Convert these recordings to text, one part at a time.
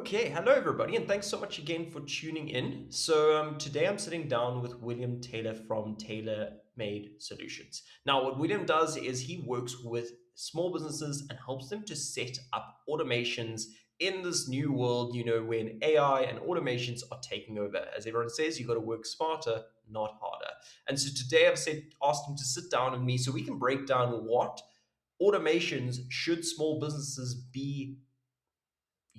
Okay, hello everybody, and thanks so much again for tuning in. So today I'm sitting down with William Taylor from Tailor Made Solutions. Now, what William does is he works with small businesses and helps them to set up automations in this new world, when AI and automations are taking over. As everyone says, you got to work smarter, not harder. And so today asked him to sit down with me so we can break down what automations should small businesses be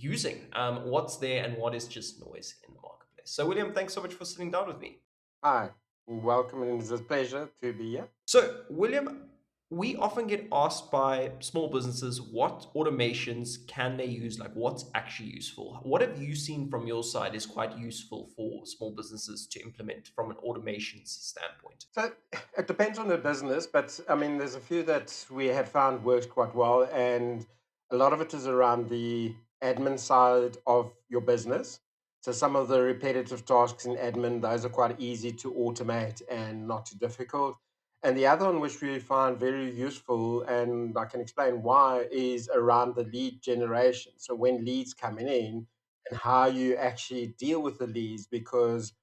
using, what's there and what is just noise in the marketplace. So, William, thanks so much for sitting down with me. Hi, welcome, and it's a pleasure to be here. So, William, we often get asked by small businesses what automations can they use, like what's actually useful. What have you seen from your side is quite useful for small businesses to implement from an automations standpoint? So it depends on the business, but I mean, there's a few that we have found works quite well, and a lot of it is around the admin side of your business. So some of the repetitive tasks in admin, those are quite easy to automate and not too difficult. And the other one, which we find very useful, and I can explain why, is around the lead generation. So when leads coming in and how you actually deal with the leads, because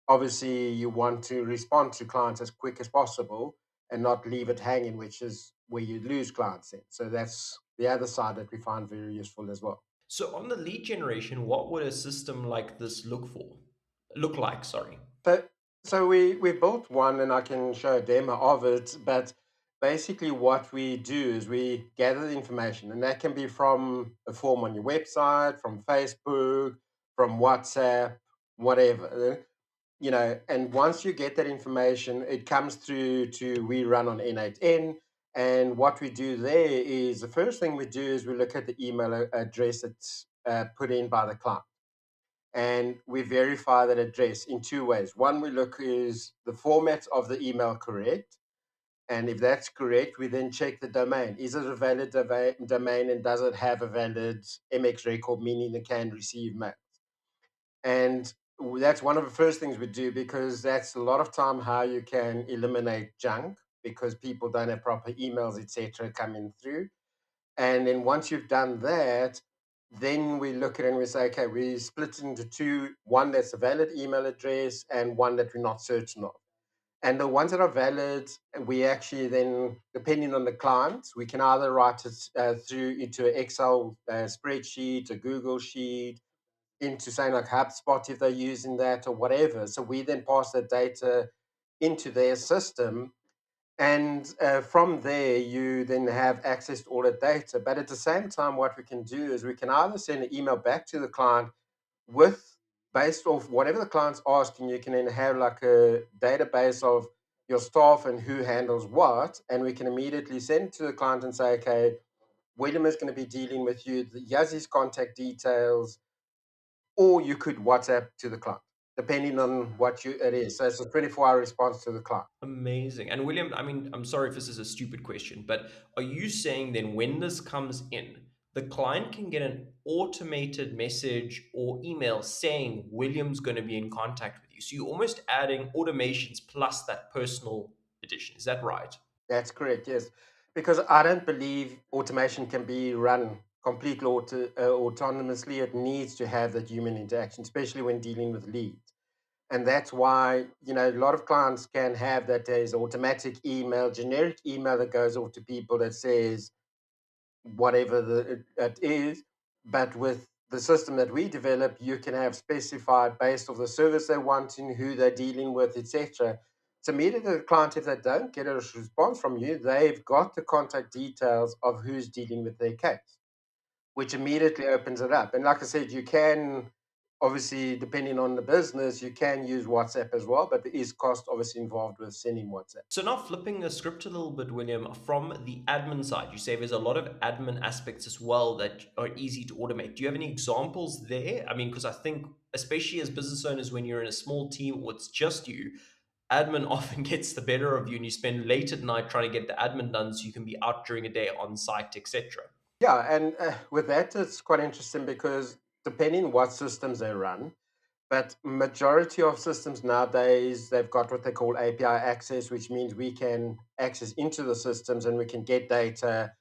obviously you want to respond to clients as quick as possible and not leave it hanging, which is where you lose clients in. So that's the other side that we find very useful as well. So, on the lead generation, what would a system like this look like? Sorry. So, so we built one, and I can show a demo of it. But basically, what we do is we gather the information, and that can be from a form on your website, from Facebook, from WhatsApp, whatever. And once you get that information, it comes through to we run on N8N. And what we do there is the first thing we do is we look at the email address that's put in by the client, and we verify that address in two ways. One, we look is the format of the email correct, and if that's correct, we then check the domain. Is it a valid domain, and does it have a valid MX record, meaning it can receive mail? And that's one of the first things we do, because that's a lot of time how you can eliminate junk, because people don't have proper emails, etc., coming through. And then once you've done that, then we look at it and we say, okay, we split it into two: one that's a valid email address and one that we're not certain of. And the ones that are valid, we actually then, depending on the client, we can either write it through into an Excel spreadsheet, a Google sheet, into saying like HubSpot if they're using that or whatever. So we then pass that data into their system, and from there you then have access to all the data. But at the same time, what we can do is we can either send an email back to the client with, based off whatever the client's asking. You can then have like a database of your staff and who handles what, and we can immediately send it to the client and say, okay, William is going to be dealing with you. Here's his contact details, or you could WhatsApp to the client, depending on what it is. So it's a 24-hour response to the client. Amazing. And William, I mean, I'm sorry if this is a stupid question, but are you saying then when this comes in, the client can get an automated message or email saying William's going to be in contact with you? So you're almost adding automations plus that personal edition. Is that right? That's correct, yes. Because I don't believe automation can be run completely autonomously. It needs to have that human interaction, especially when dealing with leads. And that's why, a lot of clients can have that there's automatic email, generic email that goes off to people that says whatever it is. But with the system that we develop, you can have specified based on the service they're wanting, who they're dealing with, etc. So immediately the client, if they don't get a response from you, they've got the contact details of who's dealing with their case, which immediately opens it up. And like I said, you can obviously, depending on the business, you can use WhatsApp as well, but there is cost obviously involved with sending WhatsApp. So now flipping the script a little bit, William, from the admin side, you say there's a lot of admin aspects as well that are easy to automate. Do you have any examples there? I mean, because I think, especially as business owners, when you're in a small team or it's just you, admin often gets the better of you and you spend late at night trying to get the admin done so you can be out during a day on site, etc. Yeah, and with that, it's quite interesting because depending what systems they run, but majority of systems nowadays, they've got what they call API access, which means we can access into the systems and we can get data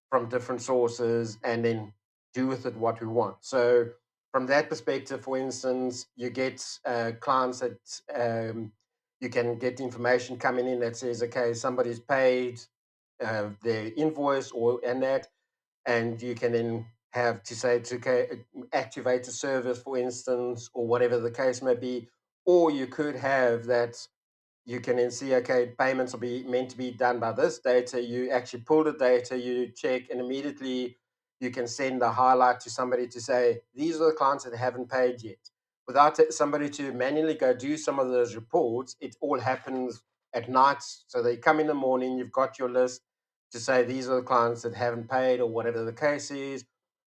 from different sources and then do with it what we want. So from that perspective, for instance, you get clients that you can get information coming in that says, okay, somebody's paid their invoice or and that, and you can then have to say to okay, activate a service, for instance, or whatever the case may be, or you could have that you can then see, okay, payments will be meant to be done by this data. You actually pull the data, you check, and immediately you can send a highlight to somebody to say, these are the clients that haven't paid yet. Without somebody to manually go do some of those reports, it all happens at night. So they come in the morning, you've got your list to say, these are the clients that haven't paid, or whatever the case is.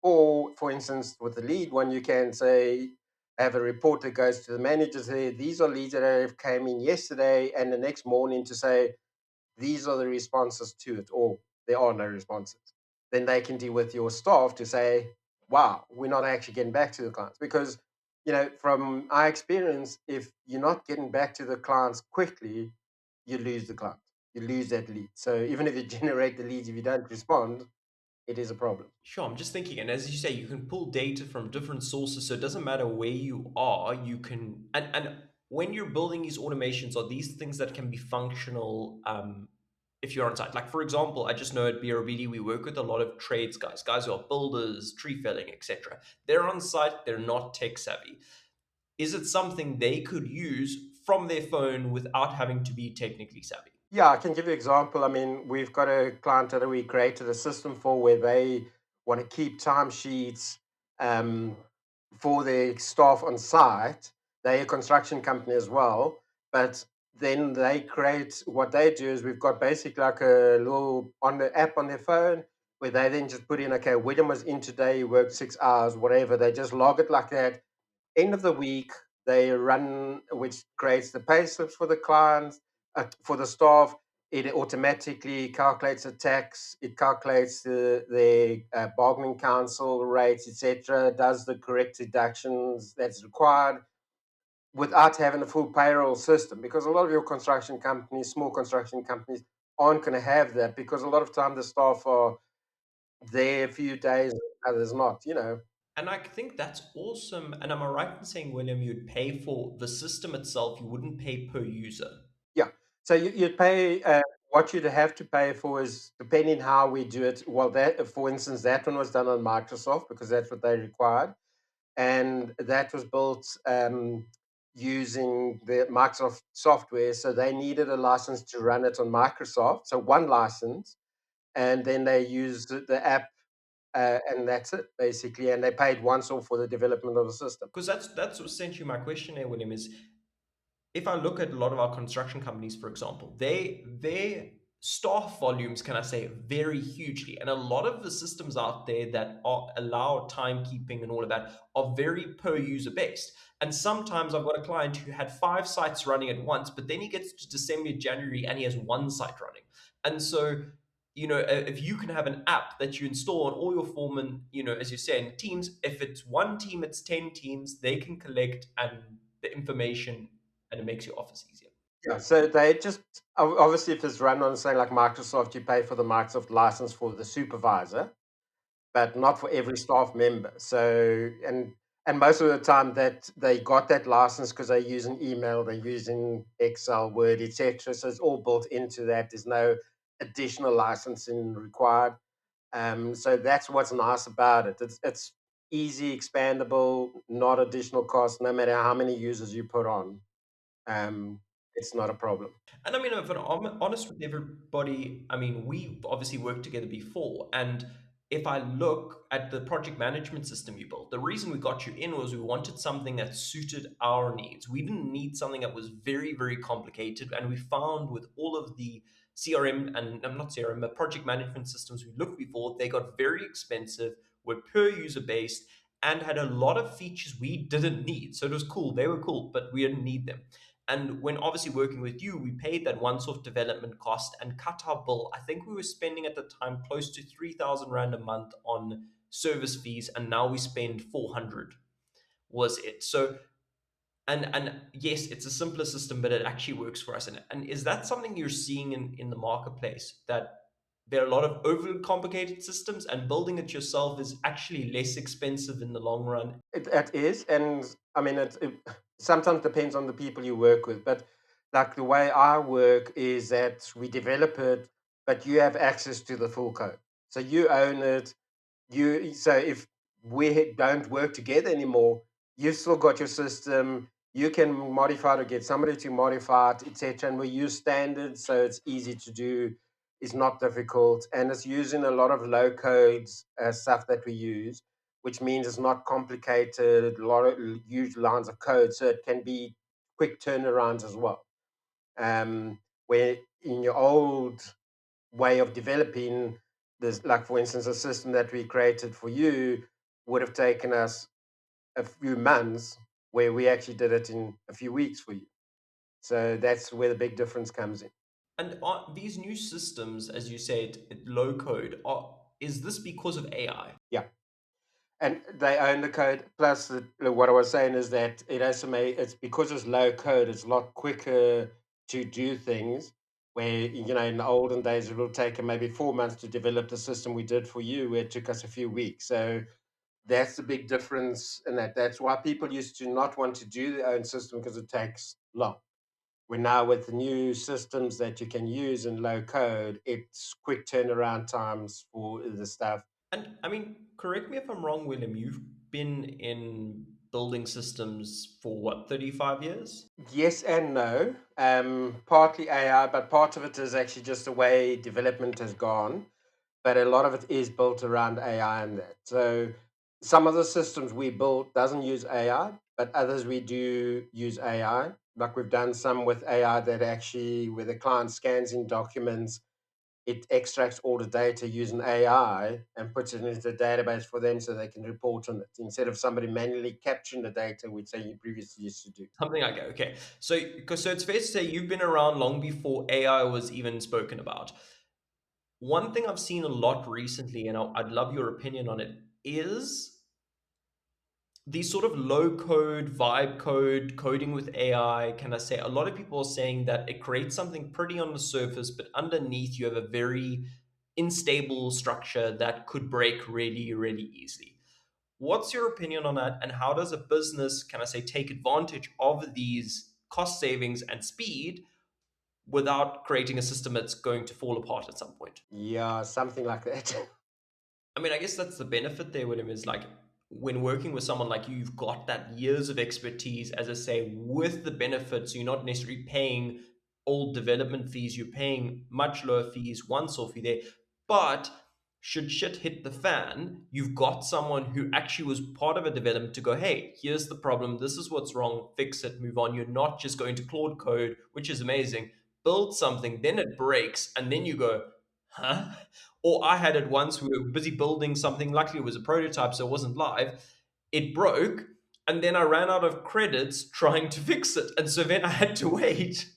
Or, for instance, with the lead one, you can say, have a report that goes to the managers there. These are leads that have came in yesterday, and the next morning to say these are the responses to it, or there are no responses. Then they can deal with your staff to say, "Wow, we're not actually getting back to the clients." Because from our experience, if you're not getting back to the clients quickly, you lose the client. You lose that lead. So even if you generate the leads, if you don't respond, it is a problem. Sure, I'm just thinking, and as you say, you can pull data from different sources, so it doesn't matter where you are, you can, and when you're building these automations, are these things that can be functional if you're on site? Like, for example, I just know at BRBD we work with a lot of trades guys who are builders, tree felling, etc. They're on site, they're not tech savvy. Is it something they could use from their phone without having to be technically savvy? Yeah, I can give you an example. I mean, we've got a client that we created a system for where they want to keep timesheets um, for their staff on site. They're a construction company as well, but then they create what they do is we've got basically like a little on the app on their phone where they then just put in, okay, William was in today, he worked 6 hours, whatever. They just log it like that. End of the week, they run, which creates the pay slips for the clients, for the staff. It automatically calculates the tax. It calculates the bargaining council rates, etc. Does the correct deductions that's required without having a full payroll system. Because a lot of your construction companies, small construction companies, aren't going to have that because a lot of time the staff are there a few days, others not. And I think that's awesome. And am I right in saying, William, you'd pay for the system itself, you wouldn't pay per user? Yeah. So you'd pay what you'd have to pay for is depending how we do it. Well, that for instance, that one was done on Microsoft because that's what they required, and that was built using the Microsoft software. So they needed a license to run it on Microsoft. So one license, and then they used the app, and that's it basically. And they paid once off for the development of the system. Because that's essentially my question here, William, is if I look at a lot of our construction companies, for example, their staff volumes, can I say, vary hugely, and a lot of the systems out there that allow timekeeping and all of that are very per user based. And sometimes I've got a client who had 5 sites running at once, but then he gets to December, January, and he has 1 site running. And so, if you can have an app that you install on all your foremen, as you say, in teams, if it's one team, it's 10 teams, they can collect and the information and it makes your office easier. Yeah, so they just obviously if it's run on say like Microsoft, you pay for the Microsoft license for the supervisor, but not for every staff member. So and most of the time that they got that license because they're using email, they're using Excel, Word, etc. So it's all built into that. There's no additional licensing required. So that's what's nice about it. It's easy, expandable, not additional cost, no matter how many users you put on. Um, it's not a problem. And I mean, if I'm honest with everybody, I mean, we obviously worked together before. And if I look at the project management system you built, the reason we got you in was we wanted something that suited our needs. We didn't need something that was very, very complicated. And we found with all of the CRM and I'm not CRM, but project management systems we looked before, they got very expensive, were per user based, and had a lot of features we didn't need. So it was cool. They were cool, but we didn't need them. And when obviously working with you, we paid that once off development cost and cut our bill. I think we were spending at the time close to 3,000 Rand a month on service fees, and now we spend 400 was it. So, and yes, it's a simpler system, but it actually works for us. And is that something you're seeing in the marketplace there are a lot of overly complicated systems, and building it yourself is actually less expensive in the long run. It is, and I mean, it sometimes depends on the people you work with. But like the way I work is that we develop it, but you have access to the full code, so you own it. So if we don't work together anymore, you've still got your system. You can modify it or get somebody to modify it, etc. And we use standards, so it's easy to do. It's not difficult, and it's using a lot of low codes stuff that we use, which means it's not complicated. A lot of huge lines of code, so it can be quick turnarounds as well. Where in your old way of developing this, like for instance, a system that we created for you would have taken us a few months, where we actually did it in a few weeks for you. So that's where the big difference comes in. And are these new systems, as you said, low code, is this because of AI? Yeah. And they own the code. Plus, what I was saying is that it SMA, it's because it's low code, it's a lot quicker to do things. Where, in the olden days, it will take maybe 4 months to develop the system we did for you, where it took us a few weeks. So that's the big difference in that. That's why people used to not want to do their own system, because it takes long. We're now with the new systems that you can use in low code, it's quick turnaround times for the stuff. And I mean, correct me if I'm wrong, William, you've been in building systems for what, 35 years? Yes and no. Partly AI, but part of it is actually just the way development has gone. But a lot of it is built around AI and that. So some of the systems we built doesn't use AI, but others we do use AI. Like we've done some with AI that actually, where the client scans in documents, it extracts all the data using AI and puts it into the database for them, so they can report on it instead of somebody manually capturing the data, which they previously used to do. Something like that. Okay. So it's fair to say you've been around long before AI was even spoken about. One thing I've seen a lot recently, and I'd love your opinion on it, is these sort of low code, vibe code, coding with AI. Can I say a lot of people are saying that it creates something pretty on the surface, but underneath you have a very unstable structure that could break really, really easily. What's your opinion on that? And how does a business, can I say, take advantage of these cost savings and speed without creating a system that's going to fall apart at some point? Yeah, something like that. I mean, I guess that's the benefit there, William, is like when working with someone like you, you've got that years of expertise, as I say, with the benefits. You're not necessarily paying old development fees, you're paying much lower fees, once off fee there. But should shit hit the fan, you've got someone who actually was part of a development to go, hey, here's the problem, this is what's wrong, fix it, move on. You're not just going to Claude Code, which is amazing, build something, then it breaks, and then you go, huh? Or I had it once, we were busy building something. Luckily, it was a prototype, so it wasn't live. It broke, and then I ran out of credits trying to fix it. And so then I had to wait.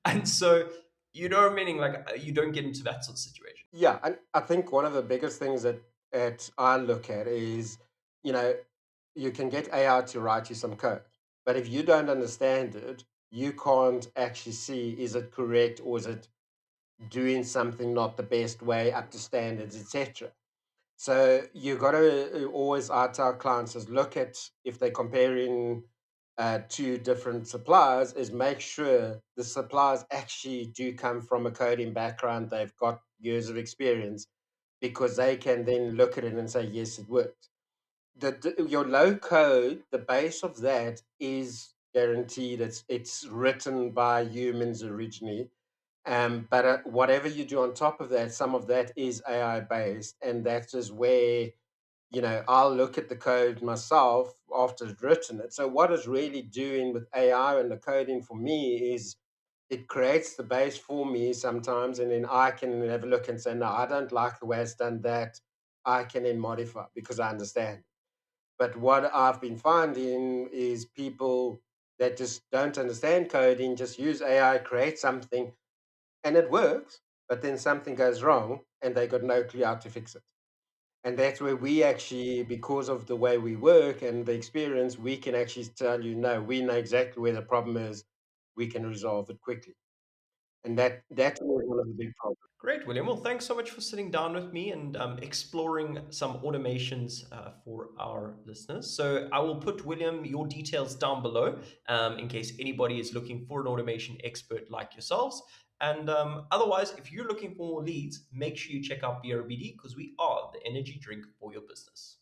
And so, meaning like you don't get into that sort of situation. Yeah, and I think one of the biggest things that I look at is, you know, you can get AI to write you some code, but if you don't understand it, you can't actually see, is it correct, or is it doing something not the best way, up to standards, etc. So you got to always, I tell clients, is look at, if they're comparing two different suppliers, is make sure the suppliers actually do come from a coding background. They've got years of experience, because they can then look at it and say, yes, it works. Your low code, the base of that is guaranteed. It's written by humans originally, but whatever you do on top of that, some of that is AI based, and that is where, I'll look at the code myself after it's written it. So what it's really doing with AI and the coding for me is it creates the base for me sometimes, and then I can have a look and say, no, I don't like the way it's done that. I can then modify because I understand. But what I've been finding is people that just don't understand coding just use AI, create something, and it works, but then something goes wrong and they got no clue how to fix it. And that's where we actually, because of the way we work and the experience, we can actually tell you, no, we know exactly where the problem is. We can resolve it quickly. And that's one of the big problems. Great, William. Well, thanks so much for sitting down with me and exploring some automations for our listeners. So I will put, William, your details down below in case anybody is looking for an automation expert like yourselves. And otherwise, if you're looking for more leads, make sure you check out BRBD because we are the energy drink for your business.